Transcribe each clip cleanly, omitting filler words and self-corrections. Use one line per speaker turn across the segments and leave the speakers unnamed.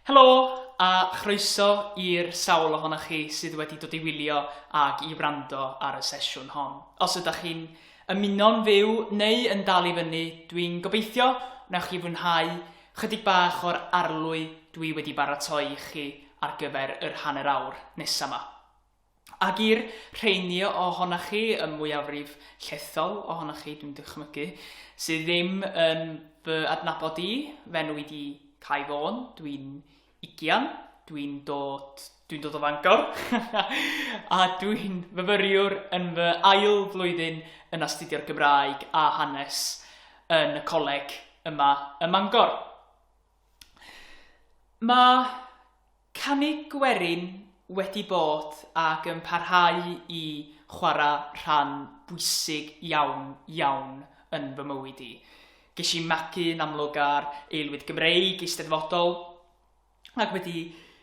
Helo, a chroeso i'r sawl ohonoch chi sydd wedi dod i wylio ag i wrando ar y sesiwn hon. Os ydych chi'n ymuno'n fyw neu yn dal i fyny, dwi'n gobeithio wnaewch chi fwynhau chydig bach o'r arlwy dwi wedi baratoi i chi ar gyfer yr hanner awr nesaf yma. Ac i'r rheini ohonoch chi, y mwyafrif llethol ohonoch chi, dwi'n dychmygu, sydd ddim yn fy adnabod i, fenw i di Cai Fawn, dwi'n 20, dwi'n dod o Fangor, a dwi'n fyfyriwr yn fy ail flwyddyn yn astudio'r Gymraeg a hanes yn y coleg yma ym Mangor. Mae canu gwerin wedi bod ac yn parhau i chwarae rhan bwysig iawn yn fy mywyd i. Ges i magu'n amlwg ar aelwyd Gymreig eisteddfodol ac wedi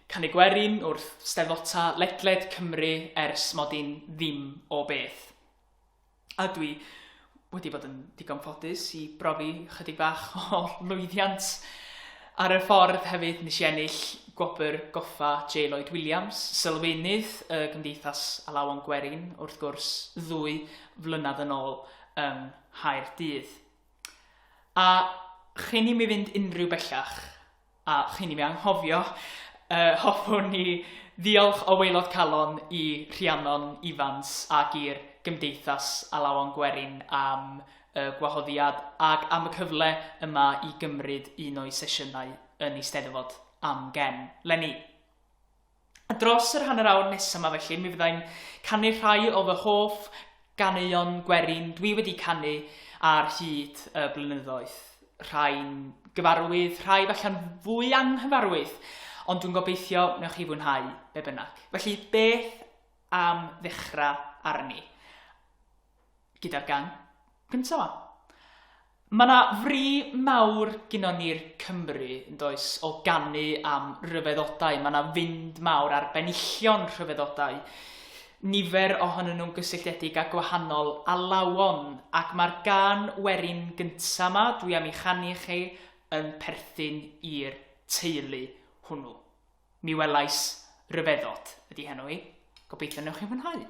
canu gwerin wrth steddfota ledled Cymru ers mod i'n ddim o beth. A dwi wedi bod yn digon ffodus i brofi chydig bach o lwyddiant. Ar y ffordd hefyd nes i ennill gwobr goffa J. Lloyd Williams, sylfaenydd y Gymdeithas Alawon Gwerin, wrth gwrs 2 flynedd yn ôl yng Nghaerdydd. A chyn i mi fynd unrhyw bellach, a chyn i mi anghofio, hoffwn ni ddiolch o waelod calon i Rhiannon Ifans ac i'r Gymdeithas Alawon Gwerin am y gwahoddiad ac am y cyfle yma i gymryd un o'i sesiynau yn eisteddfod am gen leni. A dros yr hanner awr nesaf yma felly, mi fyddai'n canu rhai o fy hoff ganeuon gwerin dwi wedi canu ar hyd y blynyddoedd. Rhai'n gyfarwydd, rhai falle'n fwy anghyfarwydd, ond dwi'n gobeithio wnaewch chi fwynhau be bynnag. Felly, beth am ddechrau arni? Gyda'r gang gyntaf yma. Mae yna fri mawr gynon ni'r Cymru, yn does, o ganu am ryfeddodau. Mae yna fynd mawr ar benillion rhyfeddodau. Nifer ohonyn nhw'n gysylltiedig â gwahanol alawon, ac mae'r gan werin gyntaf yma, dwi am ei chanu chi, yn perthyn i'r teulu hwnnw. Mi welais ryfeddod ydi henw i. Gobeithio wnaewch chi fwynhau.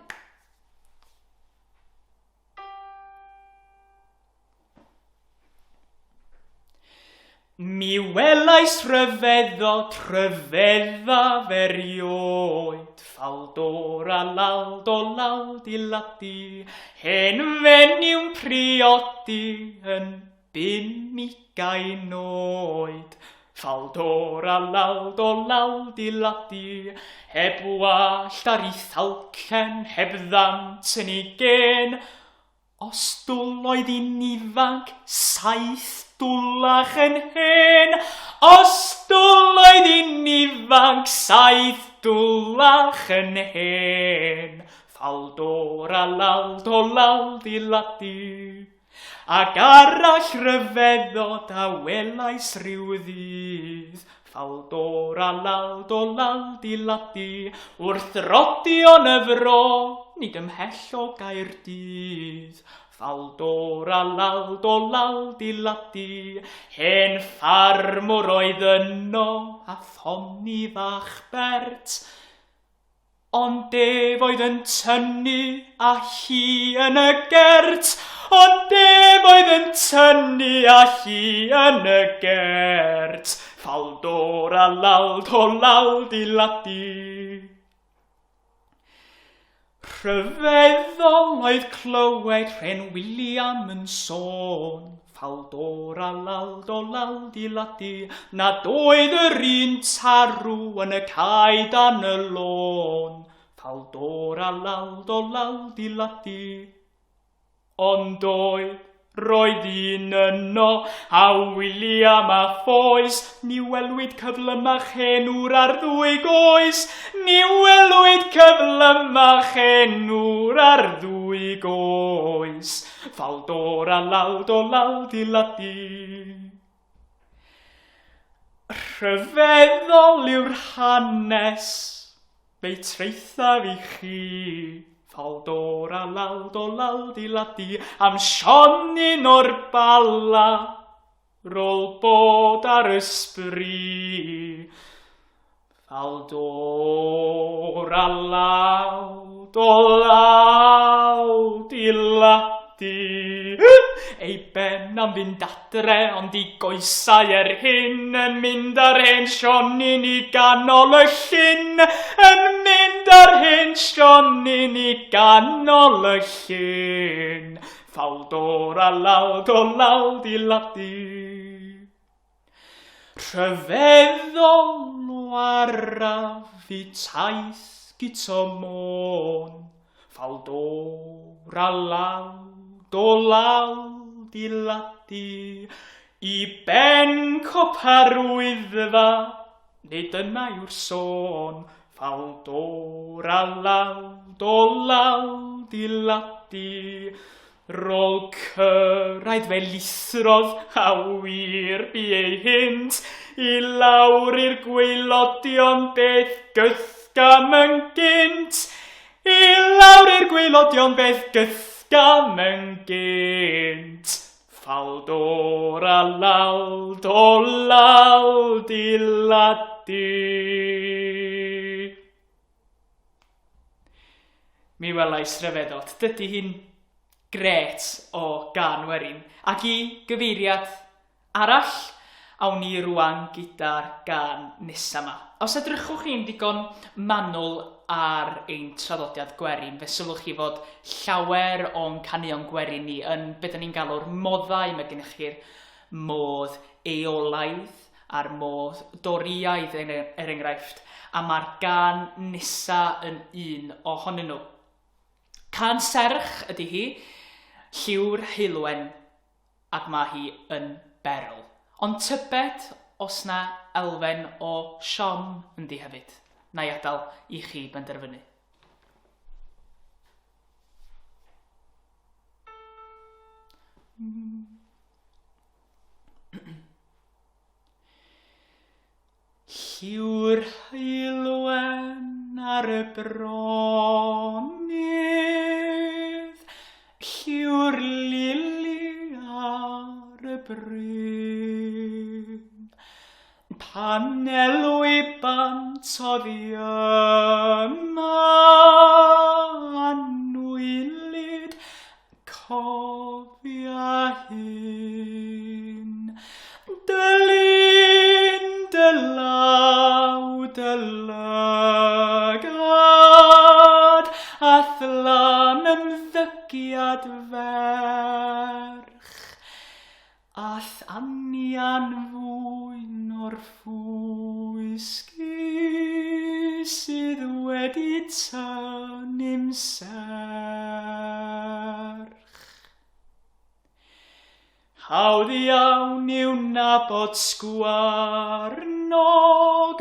Mi welais ryfeddod, rhyfedda ferioed, ffaldor a lald o lald i ladi, hen fenyw priodi yn 50 oed. Ffaldor a lald o lald i ladi, heb wallt ar ei thalcen, heb ddant yn ei gen, os dwloedd i'n ifanc, 7 dwlach yn hen. Os dwloedd i'n ifanc, 7 dwlach yn hen. Ffaldor a lald o lald i ladi, ac arall ryfeddod a welais rhyw ddydd. Ffaldor a lald o lald i ladi, wrth rodion y fro, nid ymhell o Gaerdydd. Ffaldor a lald o lald i ladi, hen ffarmwr oedd yno a ffoni fach Bert. Ond ef oedd yn tynnu a hi yn y gert, ond ef oedd yn tynnu a hi yn y gert. Ffaldor a lald o lald i ladi. Rhyfeddol oedd clywed Rhen William yn sôn, ffaldor a lald o lald i ladi, nad oedd yr un tarw yn y cae dan y lôn. Ffaldor a lald o lald i ladi, ond oedd roedd un yno, a William a phoes, ni welwyd cyflymach enw'r ar 2 goes. Ni welwyd cyflymach enw'r ar 2 goes. Ffaldor a lald o lald i ladi. Rhyfeddol yw'r hanes, fe'i treithaf i chi. Ffaldor a lald o lald i ladi, am sionyn o'r bala, rôl bod ar ysbri. Faldor a lawd o lawd I lati. Ei ben am fynd adre, ond I goesau hyn, yn mynd ar hen sionin I ganol y llyn, yn mynd ar hen sionin I ganol y llyn. Faldor a lawd o lawd I lati. Rhyfeddol o araf I taith gyto môn, Faldor a lawd o lawd I lati. I ben copa'r wyddfa, nid yna yw'r sôn, Faldor a lawd o lawd I lati. Rôl cyrraedd fe lithrodd a wir bu ei hynt, I lawr i'r gwaelodion beth gythgam yn gynt, I lawr i'r gwaelodion beth gythgam yn gynt. Faldor a lawd o lawd I lati. Mi welais rhyfeddod, dydy hi'n gret o gan Werin. Ac I gyfeiriad arall, awn ni rwan gyda'r gan nesa yma. Os edrychwch chi'n digon manwl ar ein traddodiad Gwerin, fe sylwch chi fod llawer o'n caneuon Gwerin ni yn beth ni'n galw'r moddau. Mae gennych chi'r modd eolaidd a'r modd doriaidd enghraifft, a mae'r gan nesa yn un ohonyn nhw. Can serch ydy hi, lliw'r heilwen, ac mae hi yn berl. Ond tybed os na elfen o siom yndi hefyd. Na I adael I chi benderfynu. Lliw'r heilwen ar y bronydd, lliw'r lili ar y bryn, pan elwi bant oddi yma anwylid cofia hyn. Dylun dylaw dylygad a thlan ymddygiad ferch, ath anian fwyn o'r ffwysgu sydd wedi tynnu'n serch. Hawdd iawn i'w nabod sgwarnog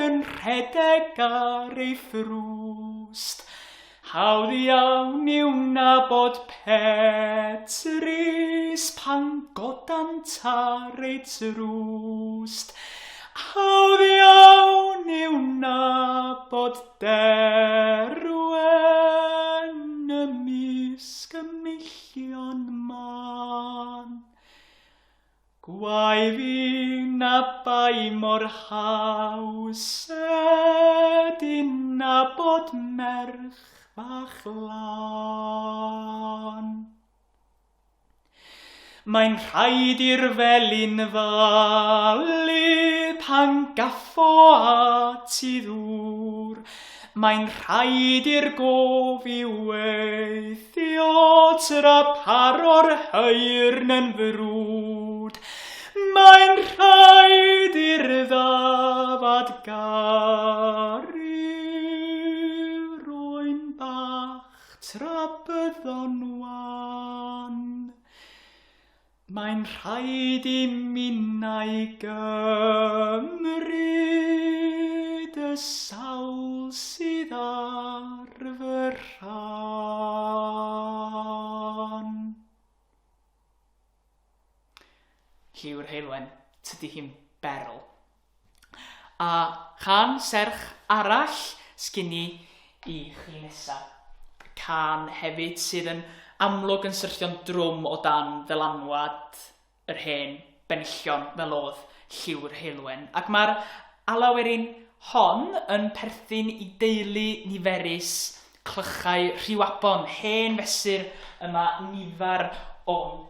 yn rhedeg ar ei ffrwst. Hawdd iawn i'w nabod Petris pan godant ar ei trwst. Hawdd iawn i'w nabod Derwen ymysg y million man. Gwai fi na bai mor hawsed I nabod merch fach lan. Mae'n rhaid i'r felin falu pan gaffo at I ddŵr. Mae'n rhaid i'r gofi weithio tra paro'r hyrn yn frwd. Mae'n rhaid i'r ddafad garu rwy'n bach tra byddon wan. Mae'n rhaid I minnau gymryd y sawl sydd ar fy rhan. Lliw'r heilwen, tydi hi'n berl. A can serch arall sgynni I chi nesa. Can hefyd sydd yn amlwg yn syrthio'n drwm o dan ddylanwad yr hen benillion fel oedd lliw'r heilwen. Ac mae'r alawerin Hon yn perthyn I deulu niferus clychau Rhiwabon, hen fesur yma nifer o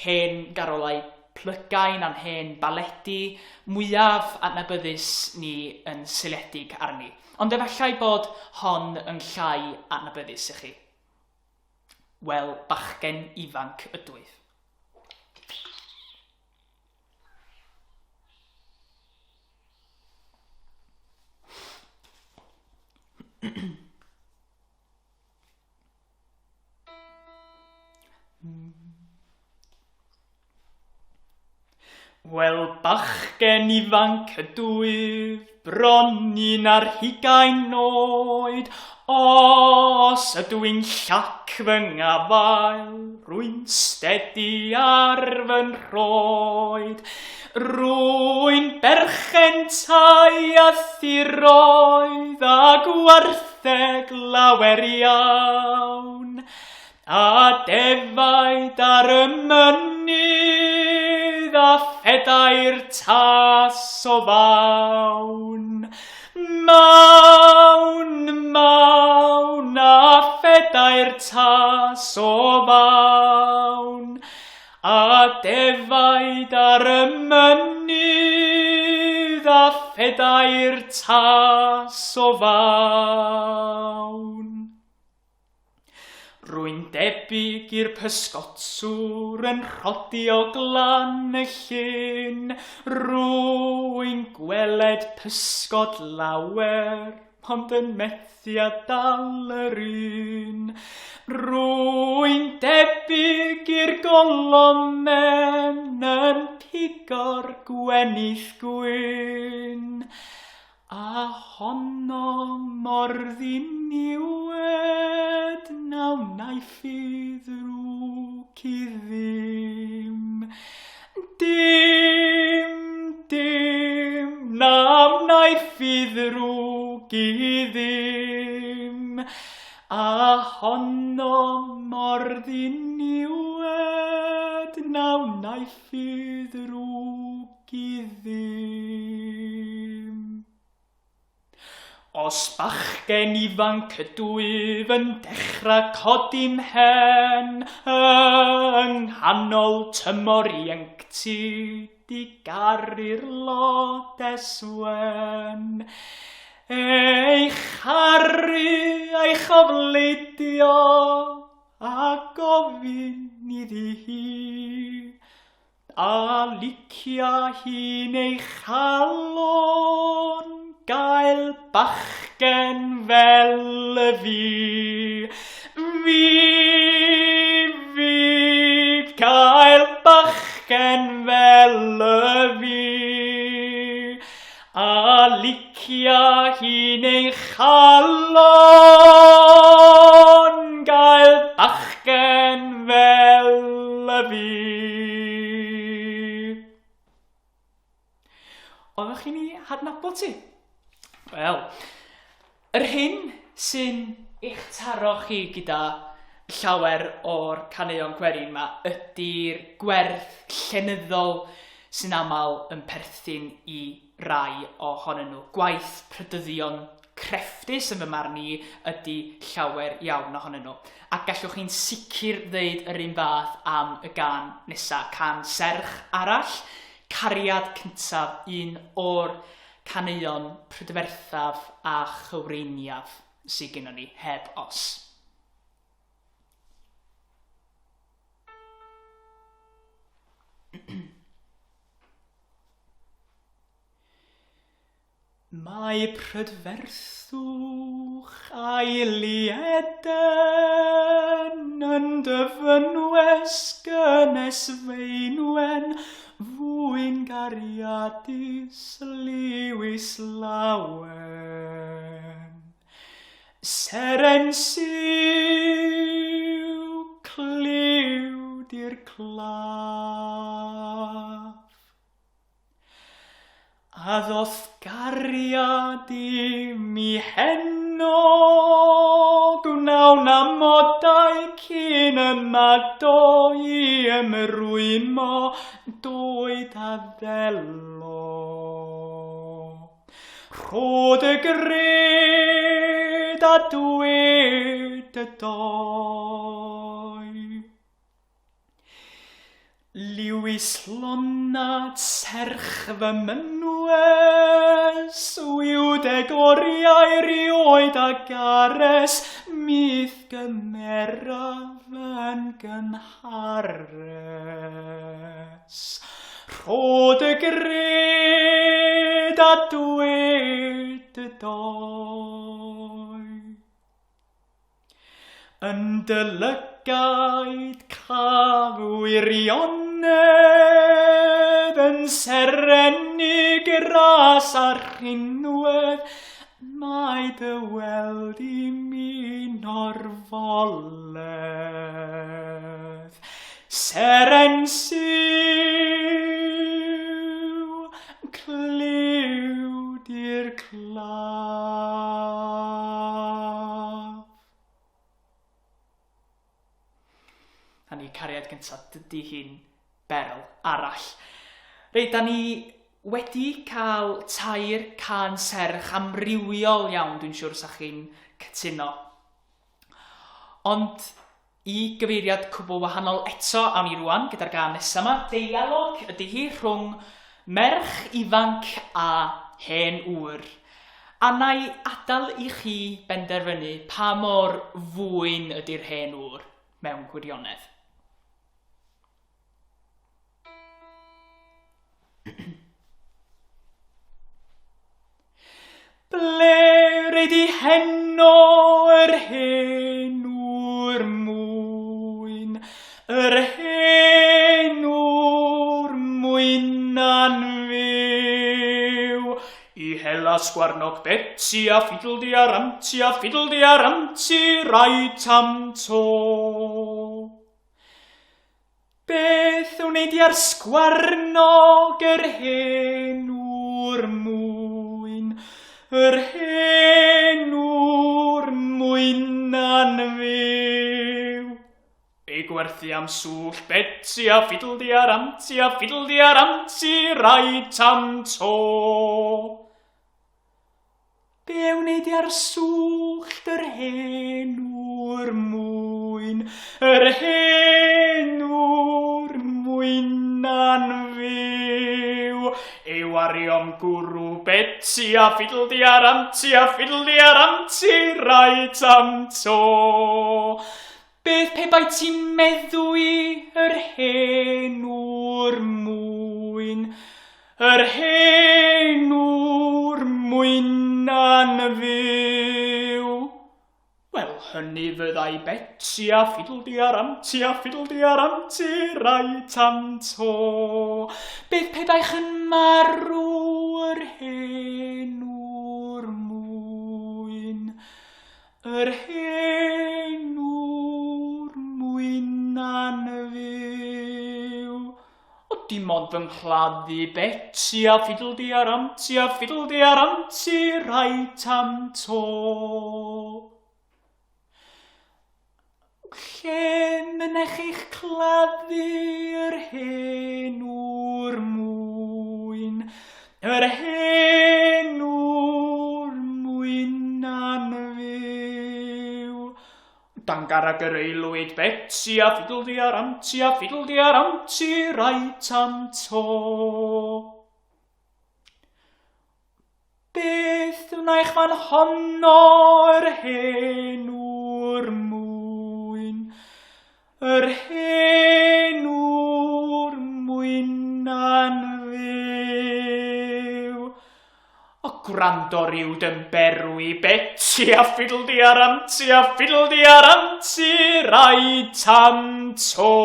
hen garolau plygain a'n hen baledi, mwyaf adnabyddus ni yn seiliedig arni. Ond efallai bod hon yn llai adnabyddus I chi. Wel, bachgen ifanc ydw I. Wel, bachgen ifanc ydw I, bron un ar 20 oed, os ydw i'n llac fy ngafael, rwy'n stedi ar fy nhroed, rwy'n berchen tai a thiroedd a gwartheg lawer iawn, a defaid ar y mynydd a phedair tas o fawn. Mawn a phedair tas o fawn, a defaid ar y mynydd a phedair tas o fawn. Rwy'n debyg i'r pysgotswr yn rhodi o glan y llyn, rwy'n gweled pysgod lawer, ond yn methiad dal yr un. Rwy'n debyg i'r golomen yn pigo'r gwenith gwyn, a honno mor ddiniwed na wnaiff I ddrwg I ddim. Dim, na wnaiff I ddrwg I ddim, a honno mor ddiniwed na wnaiff I ddrwg I ddim. Os bachgen ifanc ydw I fy'n dechrau codi'n hen, yng nghanol tymor ieuenctid I garu'r lodes wen. Ei charu a'i chofleidio a gofyn iddi hi, a licia hi'n ei chalon, gael bachgen fel y fi. Fi, gael bachgen fel y fi, a licia hi'n ei chalon, gael bachgen fel y fi. Oeddech chi'n ei hadnabod ti? Wel, yr hyn sy'n eich taro chi gyda llawer o'r caneuon gwerin yma ydy'r gwerth llenyddol sy'n aml yn perthyn I rai ohonyn nhw. Gwaith prydyddion crefftus yn fy marn I ydy llawer iawn ohonyn nhw. Ac gallwch chi'n sicr ddeud yr un fath am y gan nesa, can serch arall, cariad cyntaf, un o'r caneuon prydferthaf a chywreiniaf sydd gennym ni heb os. Mae prydferthwch a'i lieden yn dyfynwes gynnes feinwen, fwy'n gariadus liwis lawen. Seren siw cliwd i'r claf, a ddoth gariad I mi hennog, wnawn amodau cyn ymadoi ymrwymo dwyd a ddelo. Rhod y gred a dwed y doi. Lewis Lonnad serch fy mynwes, wiwdeg oriau rioed a gares, mydd gymeraf yn gynhares. Rhod y gred a dwed y doi. Yn dylygaid cawirionedd, yn serennig ras ar rhinwedd, mae dy weld I min o'r foledd. Seren siw, cliw di'r claf. A ni cariad gyntaf, dydy hi'n berl arall. Reit, da ni wedi cael tair can serch amrywiol iawn, dwi'n siŵr sa chi'n cytuno. Ond I gyfeiriad cwbl wahanol eto awn ni rwan gyda'r gan nesaf yma. Deialog ydy hi rhwng merch ifanc a hen ŵr. A na I adael I chi benderfynu pa mor fwyn ydy'r hen ŵr mewn gwirionedd. Ble reid I heno yr hen ŵr mwyn, yr hen ŵr mwyn anfyw. I hela sgwarnog Betsy a fiddledi a ramti, rai tam to. Beth wneud i'r sgwarnog yr hen ŵr mwyn, yr hen ŵr mwyn anfyw. Ei gwerthu am swll Betsy a fiddledi a ramti, rai tam to. Be wneud i'r swllt yr hen ŵr mwyn, yr hen ŵr mwyn anfyw. Ei wariom gwrw Betsy a fiddledi a ramti, rai tam to. Beth pe bai ti'n meddwi yr hen ŵr mwyn, yr hen ŵr mwyn anfyw? Wel, hynny fyddai Betsy a fiddledi a ramti, rai tam to. Beth pe baich yn marw yr hen ŵr mwyn, yr hen ŵr mwyn anfyw? O dim ond fy nghladdu Betsy a fiddledi a ramti, rai tam to. Lle mynech eich claddu yr hen ŵr mwyn, yr hen ŵr mwyn anfyw? Dan garag yr eilwyd Betsy a fiddledi a ramti, rai tam to. Beth wnaich fan honno yr hen ŵr mwyn, yr hen ŵr mwyn anfyw? O gwrando rywd yn berwi Betsy a fiddledi a ramti, rai tam to.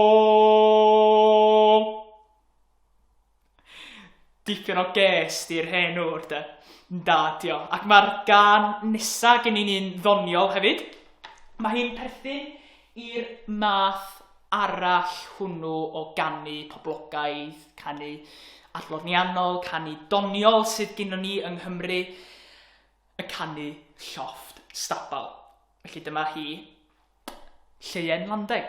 Dipyn o ges di'r hen ŵr de. Da, dio. Ac mae'r gan nesa gen i'n ddoniol hefyd. Mae hi'n perthyn i'r math arall hwnnw o ganu poblogaidd, canu adloniannol, canu doniol sydd gennym ni yng Nghymru, y canu llofft stabal. Felly dyma hi, Lleuen Landeg.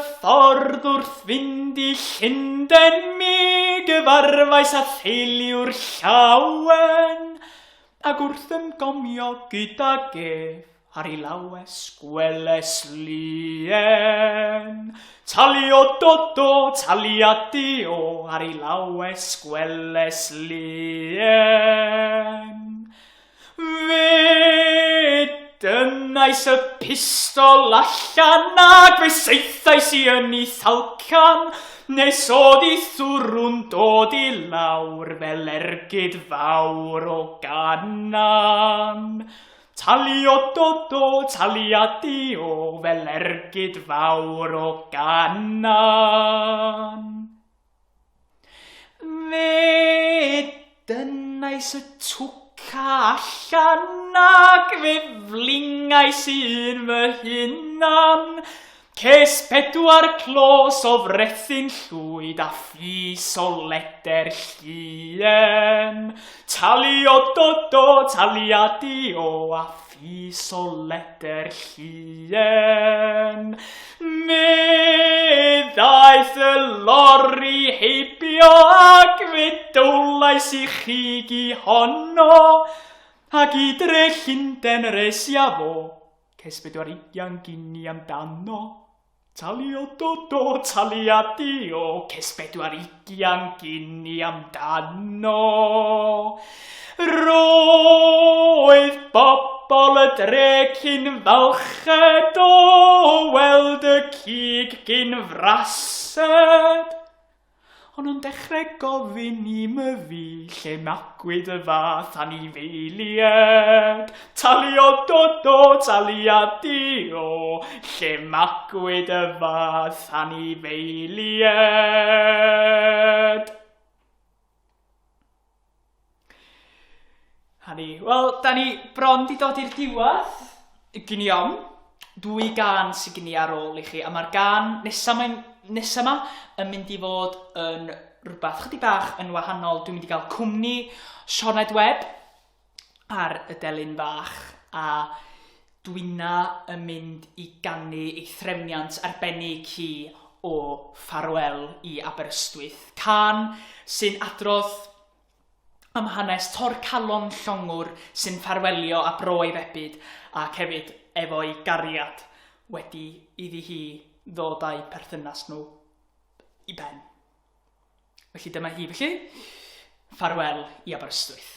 ffordd wrth fynd I Llundain mi gyfarfais a theulu'r llawen, ac wrth ymgomio gyda gef ar ei lawes gweles lien. Talio dodo, taliadio ar ei lawes gweles lien. Fe dynais y pistol allan ac fe seithais I yn ei thalcan, nes oedd I thwrwn dod I lawr fel ergyd fawr o ganan. Talio dodo, taliadio fel ergyd fawr o ganan. Fe dynais y twca allan ac fe flingais un fy hunan, ces 4 clos o frethin llwyd a ffys o leder llien. Talio dodo, taliadio a ffys o leder llien. Meddaeth y lori heibio ac fe dowlais I chig I honno, ac I dre Llundain resia fo, ces 40 gini amdano. Talio dodo, taliadio, ces 40 gini amdano. Roedd bobl y dre cyn falched o weld y cig gyn frased, ond yn dechrau gofyn I myfi lle magwyd y fath anifeilied. Talio dodo, taliadio, lle magwyd y fath anifeilied. Wel, da ni bron di dod i'r diwedd. Gyn I om 2 gân sy'n gyn I ar ôl I chi, a mae'r gân nesa yma yn mynd I fod yn rhywbeth chydig bach yn wahanol. Dwi'n mynd I gael cwmni Sioned Webb ar y delyn bach, a Dwi'na yn mynd I ganu ei threfniant arbennig hi o Ffarwel I Aberystwyth. Cân sy'n adrodd am hanes Torcalon Llongwr sy'n ffarwelio a bro ei febyd, ac hefyd efo'i gariad wedi iddi hi ddod â'i perthynas nhw I ben. Felly dyma hi felly, Ffarwel I Aberystwyth.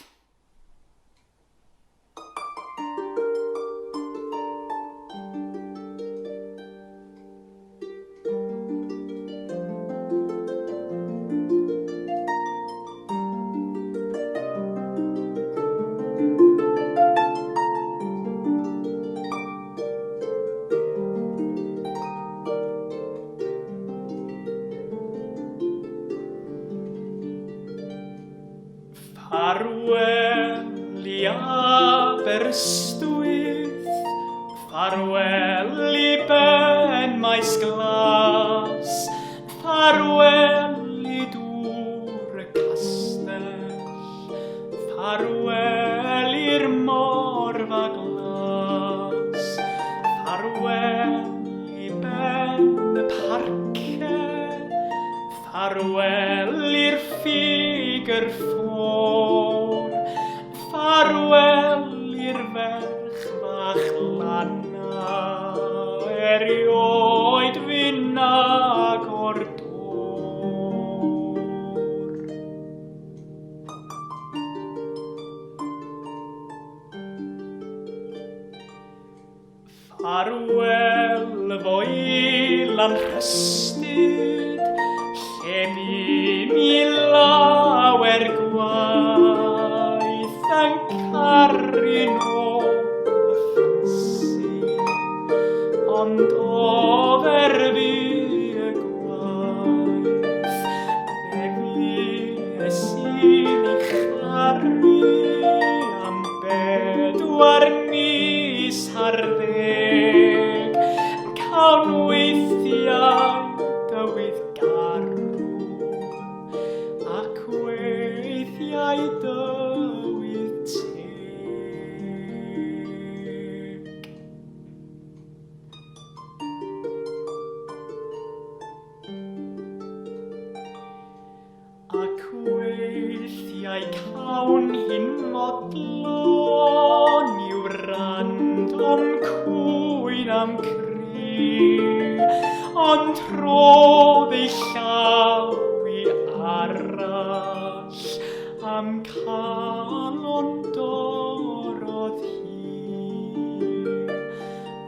Ffarwel I Aberystwyth, ffarwel I ben maes glas, ffarwel I dŵr y castell, ffarwel i'r morfa glas, ffarwel I ben y parcau, ffarwel i'r ffigur ffôr, ffarwel i'r ferch fach lana, erioed finnag o'r dŵr. Ffarwel fo ilan rhystyd, lle mi lawer gwaith yn carin o ffansi, ond ofer fi y gwaith, fe fi sy'n ei charu am 4 mis ar 10, cawn weithiau dy Dulliau cawn hyn modlon i'w random cwyn am cri, ond roedd ei llaw i arall am calon dorodd hi.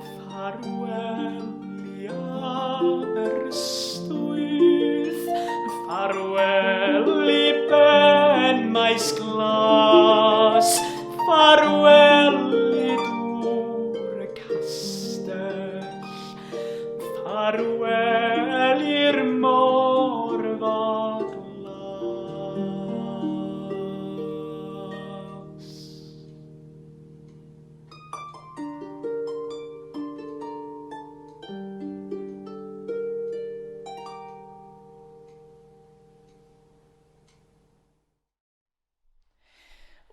Ffarwel i Aberystwyth, ffarwel i Ben Maes Glas, ffarwel i Dŵr y Castell, ffarwel i'r Morfa Glas.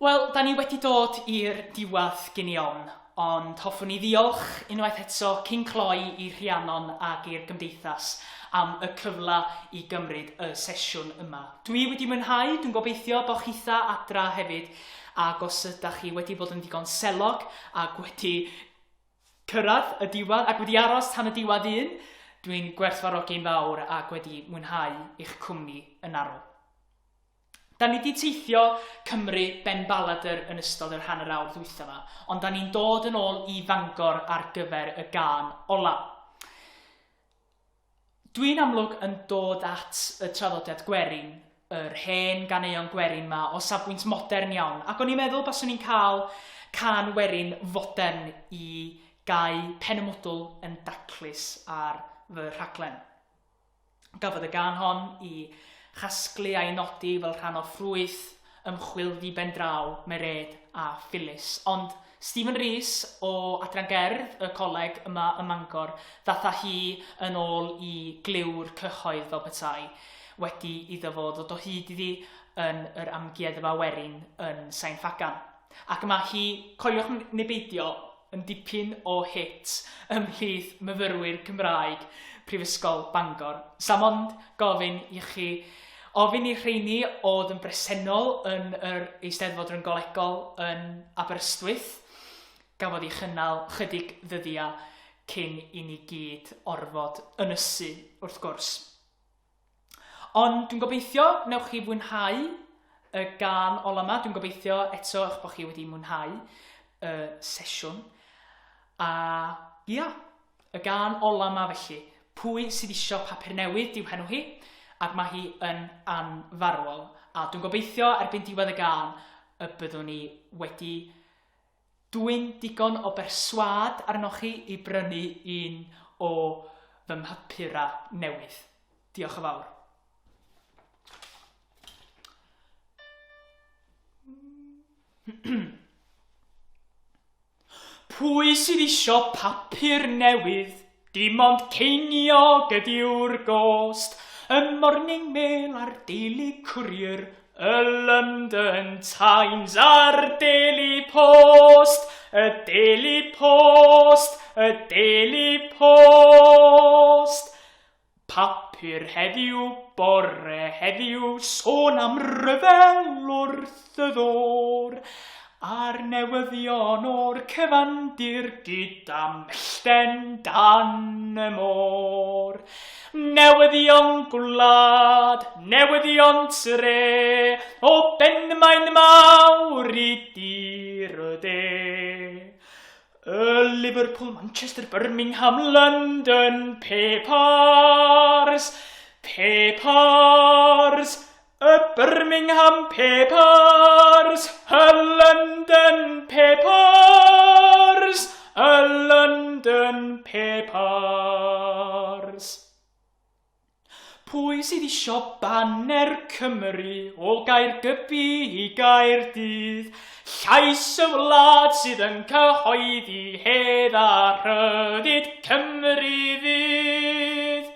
Wel, da ni wedi dod i'r diwedd gyn iawn, ond hoffwn i ddiolch unwaith eto cyn cloi i'r Rhiannon ac i'r Gymdeithas am y cyfle i gymryd y sesiwn yma. Dwi wedi mwynhau, dwi'n gobeithio bod chitha adra hefyd, ac os ydych chi wedi bod yn digon selog ac wedi cyrraedd y diwedd ac wedi aros tan y diwedd un, dwi'n gwerthfawrogi'n fawr ac wedi mwynhau eich cwmni yn arw. Da ni wedi teithio Cymru Ben Balader yn ystod yr hanner awr ddwytha yma, ond da ni'n dod yn ôl i Fangor ar gyfer y gân ola. Dwi'n amlwg yn dod at y traddodiad Gwerin, yr hen ganeuon Gwerin yma o safbwynt modern iawn, ac o'n i'n meddwl byswn ni'n cael cân Werin fodern i gau Penymwdl yn daclus ar fy rhaglen. Gafodd y gân hon i chasglu a'i nodi fel rhan o ffrwyth ymchwil di ben draw, Mered a Phyllis. Ond Stephen Rhys o Adran Gerdd y coleg yma ym Mangor ddatha hi yn ôl i gliw'r cyhoedd fel petai wedi iddo fo ddod o hyd iddi yn yr amgueddfa Werin yn Sain Fagan. Ac yma hi, coeliwch neu beidio, yn dipyn o hit ymhlith myfyrwyr Cymraeg Prifysgol Bangor. Samond gofyn i chi ofyn i rheini oedd yn bresennol yn yr Eisteddfod Ryngolegol yn Aberystwyth, gafodd ei chynnal chydig ddyddiau cyn i ni gyd orfod ynysu wrth gwrs. Ond dwi'n gobeithio newch chi fwynhau y gân ola yma. Dwi'n gobeithio eto eich bod chi wedi mwynhau y sesiwn. A ia, y gân ola yma felly. Pwy sydd isio papur newydd yw henw hi, ac mae hi yn anfarwol. A dwi'n gobeithio erbyn diwedd y gân y byddwn ni wedi dwyn digon o berswad arnoch chi i brynu un o fy mhapurau newydd. Diolch yn fawr. Pwy sydd isio papur newydd? Dim ond ceiniog ydi'r gost, y Morning Mail a'r Daily Courier, y London Times a'r Daily Post, y Daily Post, y Daily Post. Papur heddiw, bore heddiw, sôn am ryfel wrth y ddor, a'r newyddion o'r cyfandir gyda mellten dan y môr. Newyddion gwlad, newyddion tre, o benmaen mawr i dir y de. Y Liverpool, Manchester, Birmingham, London, Papers, Papers, y Birmingham Papers, y London Papers, y London Papers. Pwy sydd isio banner Cymru o Gaergybi i Gaerdydd, llais y wlad sydd yn cyhoeddi hedd a rhyddid Cymru fydd.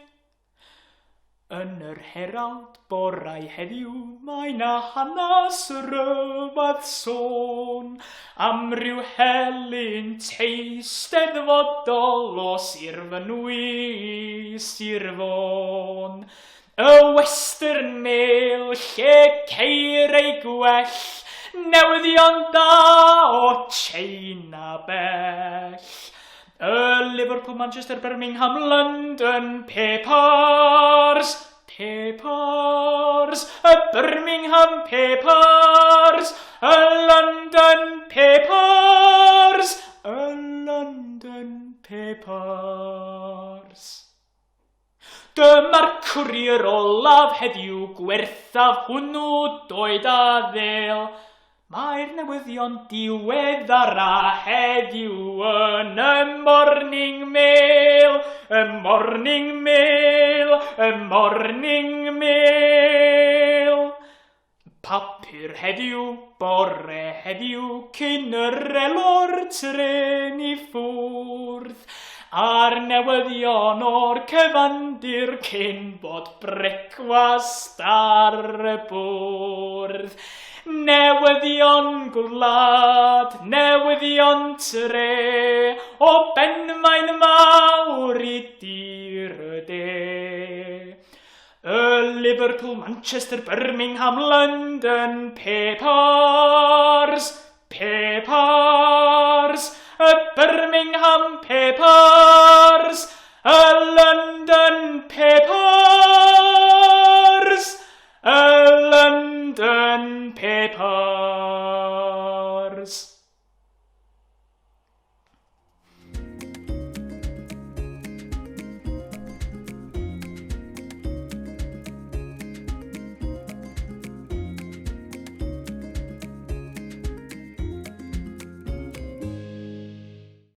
Yn yr Herald borau heddiw mae na hanes ryfedd sôn am ryw helyn teisteddfodol o Sir Fynwy, Sir Fôn. Y Western Mail, lle ceir ei gwell, newyddion da o China bell. Y Liverpool, Manchester, Birmingham, London papers, papers. Y Birmingham papers, y London papers, y London papers. Dyma'r cwrier olaf heddiw, gwerthaf hwnnw doed a ddel. Mae'r newyddion diweddara heddiw yn y Morning Mail, y Morning Mail, y Morning Mail. Papur heddiw, bore heddiw, cyn yr elw'r tren I ffwrdd. A'r newyddion o'r cyfandir cyn bod brecwast ar y bwrdd. Newyddion gwlad, newyddion tre, o benmaen mawr I dir y de. Y Liverpool, Manchester, Birmingham, London papers, papers. Y Birmingham papers, y London papers.